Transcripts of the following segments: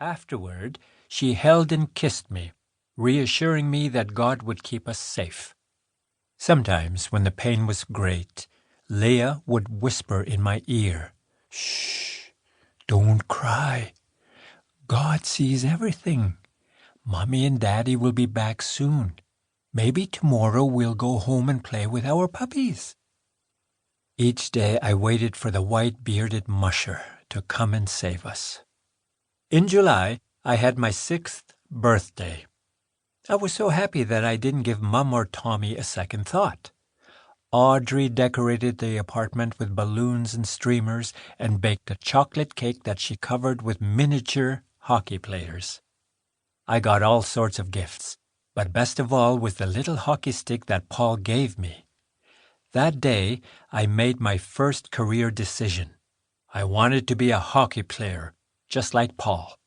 Afterward, she held and kissed me, reassuring me that God would keep us safe. Sometimes, when the pain was great, Leah would whisper in my ear, "Shh, don't cry. God sees everything. Mommy and Daddy will be back soon. Maybe tomorrow we'll go home and play with our puppies." Each day I waited for the white-bearded musher to come and save us. In July, I had my 6th birthday. I was so happy that I didn't give Mum or Tommy a second thought. Audrey decorated the apartment with balloons and streamers and baked a chocolate cake that she covered with miniature hockey players. I got all sorts of gifts, but best of all was the little hockey stick that Paul gave me. That day, I made my first career decision. I wanted to be a hockey player, just like Paul.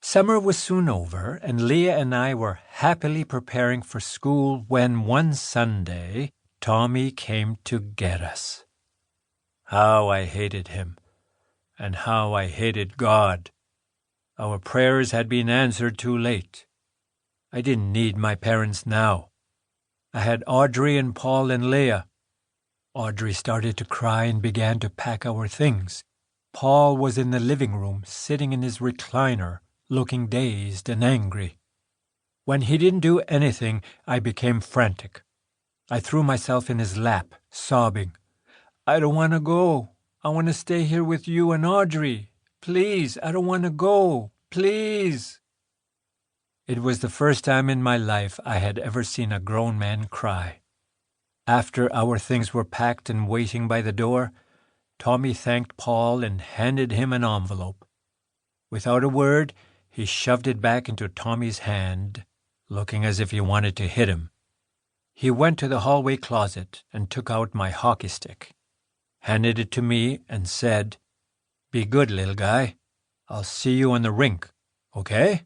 Summer was soon over, and Leah and I were happily preparing for school when one Sunday, Tommy came to get us. How I hated him, and how I hated God. Our prayers had been answered too late. I didn't need my parents now. I had Audrey and Paul and Leah. Audrey started to cry and began to pack our things. Paul was in the living room, sitting in his recliner, looking dazed and angry. When he didn't do anything, I became frantic. I threw myself in his lap, sobbing, "I don't want to go. I want to stay here with you and Audrey. Please, I don't want to go. Please." It was the first time in my life I had ever seen a grown man cry. After our things were packed and waiting by the door, Tommy thanked Paul and handed him an envelope. Without a word, he shoved it back into Tommy's hand, looking as if he wanted to hit him. He went to the hallway closet and took out my hockey stick, handed it to me, and said, "Be good, little guy. I'll see you on the rink, okay?"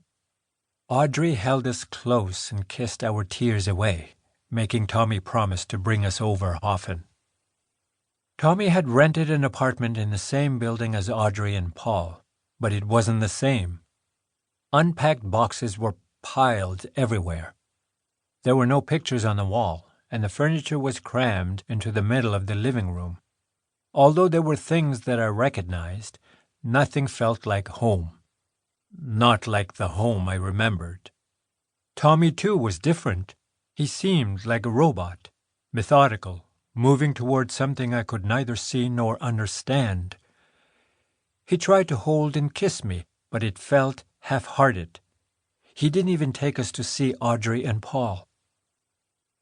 Audrey held us close and kissed our tears away, making Tommy promise to bring us over often. Tommy had rented an apartment in the same building as Audrey and Paul, but it wasn't the same. Unpacked boxes were piled everywhere. There were no pictures on the wall, and the furniture was crammed into the middle of the living room. Although there were things that I recognized, nothing felt like home. Not like the home I remembered. Tommy, too, was different. He seemed like a robot, methodical, moving toward something I could neither see nor understand. He tried to hold and kiss me, but it felt half-hearted. He didn't even take us to see Audrey and Paul.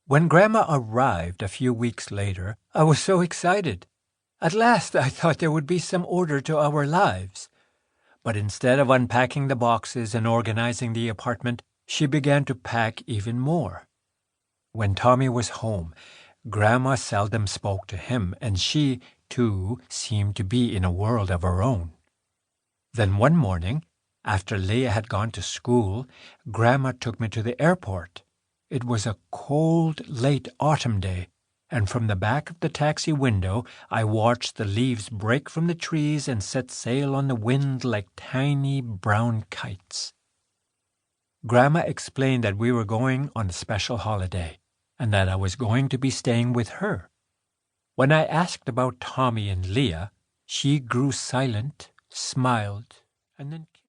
When Grandma arrived a few weeks later, I was so excited. At last I thought there would be some order to our lives. But instead of unpacking the boxes and organizing the apartment, she began to pack even more. When Tommy was home, Grandma seldom spoke to him, and she, too, seemed to be in a world of her own. Then one morning, after Leah had gone to school, Grandma took me to the airport. It was a cold, late autumn day, and from the back of the taxi window I watched the leaves break from the trees and set sail on the wind like tiny brown kites. Grandma explained that we were going on a special holiday, and that I was going to be staying with her. When I asked about Tommy and Leah, she grew silent, smiled, and then